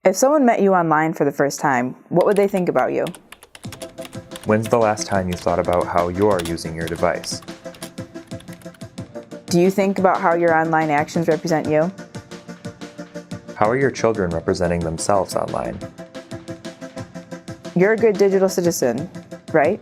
If someone met you online for the first time, what would they think about you? When's the last time you thought about how you're using your device? Do you think about how your online actions represent you? How are your children representing themselves online? You're a good digital citizen, right?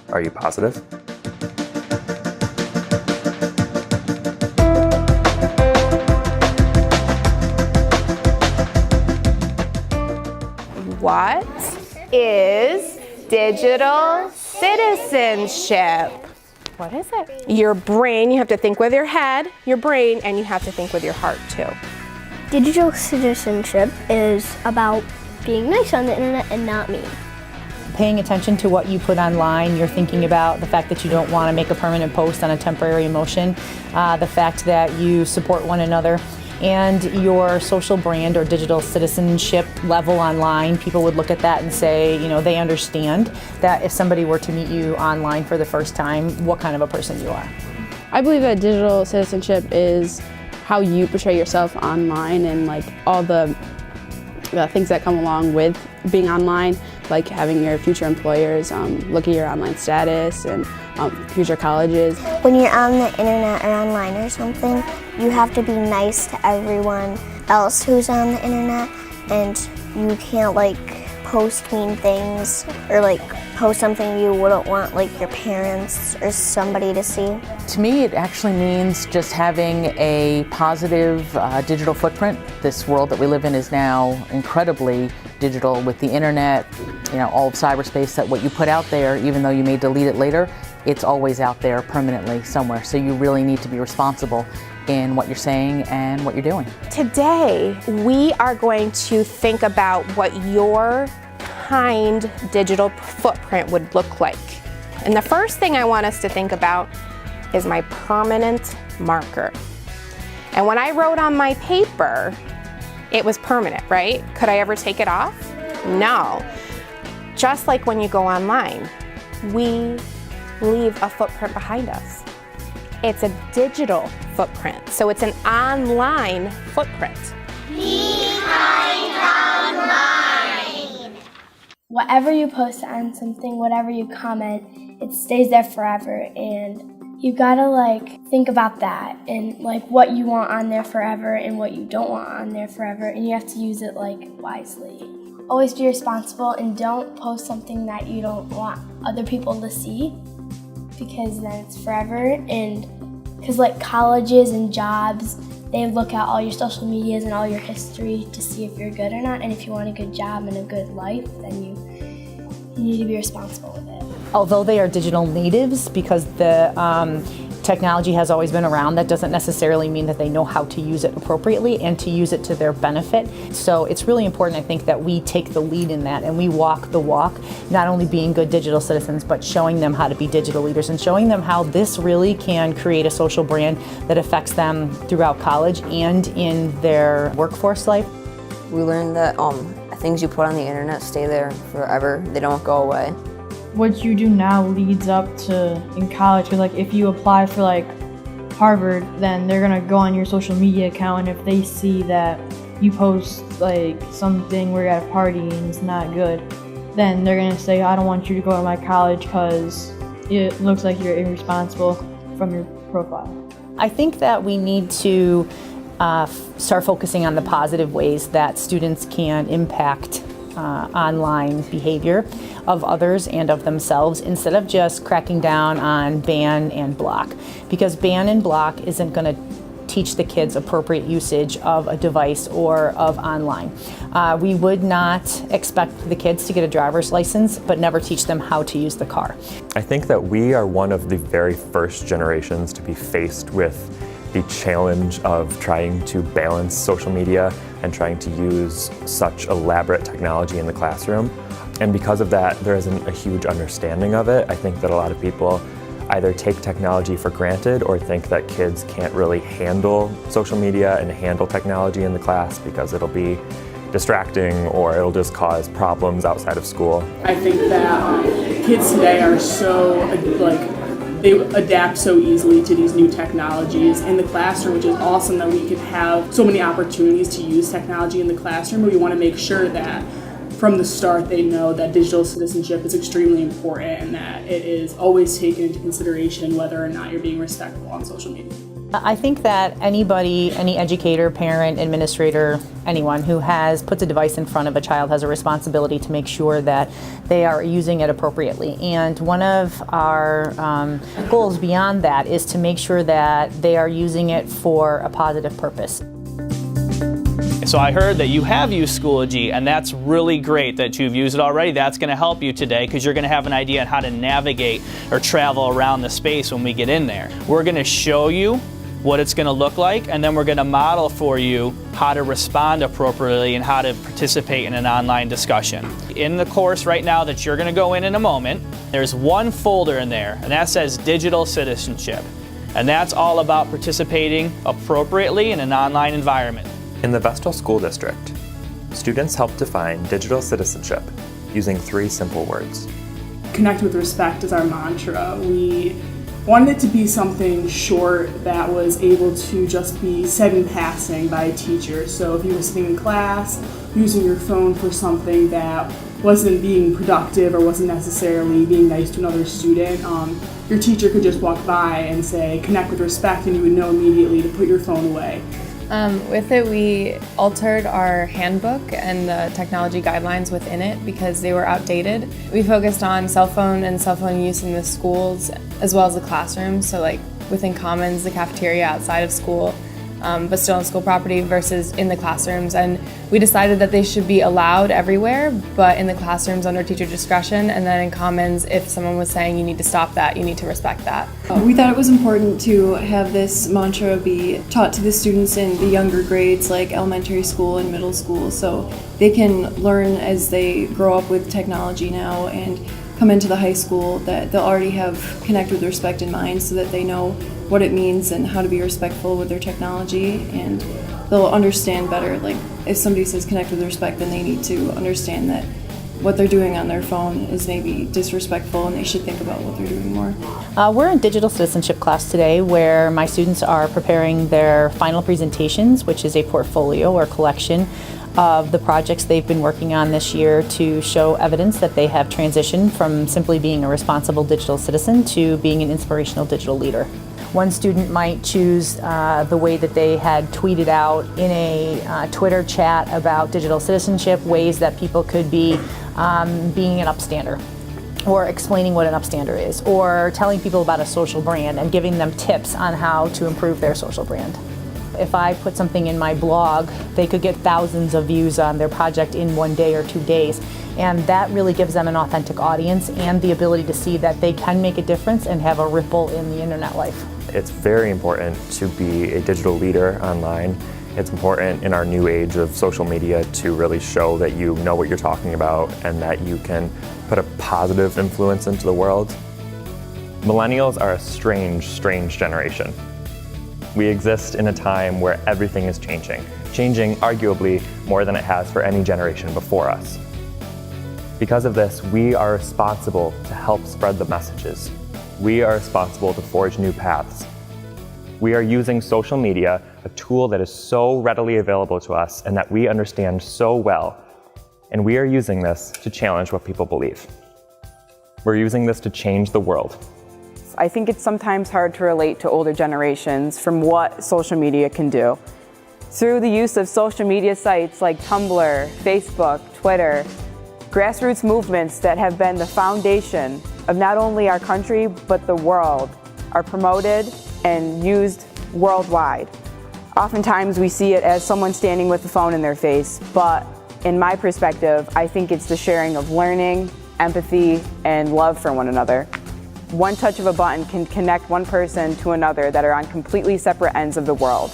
Are you positive? What is digital citizenship? What is it? Your brain, you have to think with your head, your brain, and you have to think with your heart too. Digital citizenship is about being nice on the internet and not mean. Paying attention to what you put online, you're thinking about the fact that you don't want to make a permanent post on a temporary emotion, the fact that you support one another, and your social brand or digital citizenship level online. People would look at that and say, you know, they understand that if somebody were to meet you online for the first time, what kind of a person you are. I believe that digital citizenship is how you portray yourself online and like all the things that come along with being online, like having your future employers look at your online status and future colleges. When you're on the internet or online or something, you have to be nice to everyone else who's on the internet, and you can't like post mean things or like post something you wouldn't want like your parents or somebody to see. To me, it actually means just having a positive digital footprint. This world that we live in is now incredibly digital with the internet, you know, all of cyberspace, that what you put out there, even though you may delete it later, it's always out there permanently somewhere. So you really need to be responsible in what you're saying and what you're doing. Today, we are going to think about what your kind digital footprint would look like. And the first thing I want us to think about is my permanent marker. And when I wrote on my paper, it was permanent, right? Could I ever take it off? No. Just like when you go online, we leave a footprint behind us. It's a digital footprint, so it's an online footprint. Be kind online. Whatever you post on something, whatever you comment, it stays there forever, and you gotta like think about that and like what you want on there forever and what you don't want on there forever, and you have to use it like wisely. Always be responsible and don't post something that you don't want other people to see, because then it's forever. And because like colleges and jobs, they look at all your social medias and all your history to see if you're good or not, and if you want a good job and a good life, then you need to be responsible with it. Although they are digital natives, because the technology has always been around, that doesn't necessarily mean that they know how to use it appropriately and to use it to their benefit. So it's really important, I think, that we take the lead in that and we walk the walk, not only being good digital citizens, but showing them how to be digital leaders and showing them how this really can create a social brand that affects them throughout college and in their workforce life. We learned that things you put on the internet stay there forever. They don't go away. What you do now leads up to in college, because like if you apply for like Harvard, then they're gonna go on your social media account, and if they see that you post like something where you're at a party and it's not good, then they're gonna say, I don't want you to go to my college because it looks like you're irresponsible from your profile. I think that we need to start focusing on the positive ways that students can impact online behavior of others and of themselves, instead of just cracking down on ban and block, because ban and block isn't going to teach the kids appropriate usage of a device or of online. We would not expect the kids to get a driver's license but never teach them how to use the car. I think that we are one of the very first generations to be faced with the challenge of trying to balance social media and trying to use such elaborate technology in the classroom. And because of that, there isn't a huge understanding of it. I think that a lot of people either take technology for granted or think that kids can't really handle social media and handle technology in the class because it'll be distracting or it'll just cause problems outside of school. I think that kids today are so They adapt so easily to these new technologies in the classroom, which is awesome that we could have so many opportunities to use technology in the classroom, but we want to make sure that from the start they know that digital citizenship is extremely important and that it is always taken into consideration whether or not you're being respectful on social media. I think that anybody, any educator, parent, administrator, anyone who puts a device in front of a child has a responsibility to make sure that they are using it appropriately. And one of our goals beyond that is to make sure that they are using it for a positive purpose. So I heard that you have used Schoology, and that's really great that you've used it already. That's going to help you today because you're going to have an idea on how to navigate or travel around the space when we get in there. We're going to show you what it's going to look like, and then we're going to model for you how to respond appropriately and how to participate in an online discussion. In the course right now that you're going to go in a moment, there's one folder in there, and that says Digital Citizenship. And that's all about participating appropriately in an online environment. In the Vestal School District, students help define digital citizenship using 3 simple words. Connect with respect is our mantra. We wanted it to be something short that was able to just be said in passing by a teacher. So if you were sitting in class, using your phone for something that wasn't being productive or wasn't necessarily being nice to another student, your teacher could just walk by and say, connect with respect, and you would know immediately to put your phone away. With it, we altered our handbook and the technology guidelines within it because they were outdated. We focused on cell phone and cell phone use in the schools as well as the classrooms, so like within commons, the cafeteria outside of school, but still on school property versus in the classrooms. And we decided that they should be allowed everywhere, but in the classrooms under teacher discretion, and then in commons, if someone was saying you need to stop that, you need to respect that. We thought it was important to have this mantra be taught to the students in the younger grades like elementary school and middle school, so they can learn as they grow up with technology now and come into the high school that they'll already have connect with respect in mind so that they know what it means and how to be respectful with their technology, and they'll understand better. Like if somebody says connect with respect, then they need to understand that what they're doing on their phone is maybe disrespectful and they should think about what they're doing more. We're in digital citizenship class today where my students are preparing their final presentations, which is a portfolio or collection of the projects they've been working on this year to show evidence that they have transitioned from simply being a responsible digital citizen to being an inspirational digital leader. One student might choose the way that they had tweeted out in a Twitter chat about digital citizenship, ways that people could be being an upstander, or explaining what an upstander is, or telling people about a social brand and giving them tips on how to improve their social brand. If I put something in my blog, they could get thousands of views on their project in 1 day or 2 days. And that really gives them an authentic audience and the ability to see that they can make a difference and have a ripple in the internet life. It's very important to be a digital leader online. It's important in our new age of social media to really show that you know what you're talking about and that you can put a positive influence into the world. Millennials are a strange generation. We exist in a time where everything is changing arguably more than it has for any generation before us. Because of this, we are responsible to help spread the messages. We are responsible to forge new paths. We are using social media, a tool that is so readily available to us and that we understand so well, and we are using this to challenge what people believe. We're using this to change the world. I think it's sometimes hard to relate to older generations from what social media can do. Through the use of social media sites like Tumblr, Facebook, Twitter, grassroots movements that have been the foundation of not only our country but the world are promoted and used worldwide. Oftentimes we see it as someone standing with a phone in their face, but in my perspective, I think it's the sharing of learning, empathy, and love for one another. One touch of a button can connect one person to another that are on completely separate ends of the world.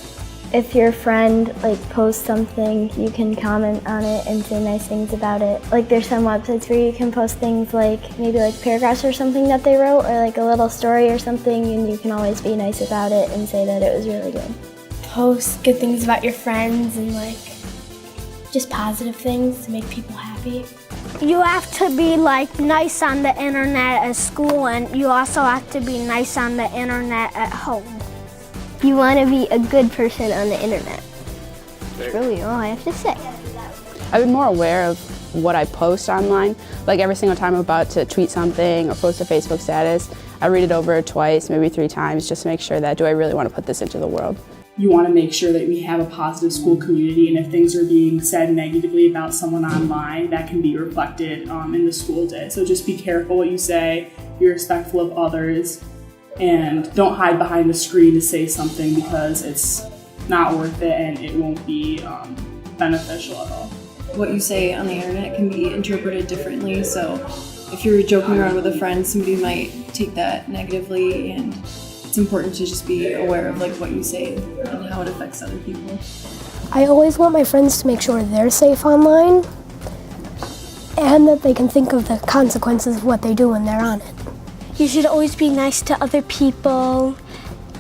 If your friend posts something, you can comment on it and say nice things about it. There's some websites where you can post things maybe paragraphs or something that they wrote, or a little story or something, and you can always be nice about it and say that it was really good. Post good things about your friends and just positive things to make people happy. You have to be like nice on the internet at school, and you also have to be nice on the internet at home. You want to be a good person on the internet. That's really all I have to say. I've been more aware of what I post online. Like every single time I'm about to tweet something or post a Facebook status, I read it over twice, maybe 3 times, just to make sure that do I really want to put this into the world. You want to make sure that we have a positive school community, and if things are being said negatively about someone online, that can be reflected in the school day. So just be careful what you say, be respectful of others, and don't hide behind the screen to say something because it's not worth it and it won't be beneficial at all. What you say on the internet can be interpreted differently, so if you're joking around with a friend, somebody might take that negatively, and it's important to just be aware of like what you say and how it affects other people. I always want my friends to make sure they're safe online and that they can think of the consequences of what they do when they're on it. You should always be nice to other people,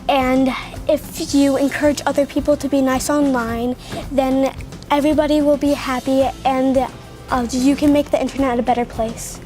and if you encourage other people to be nice online, then everybody will be happy and you can make the internet a better place.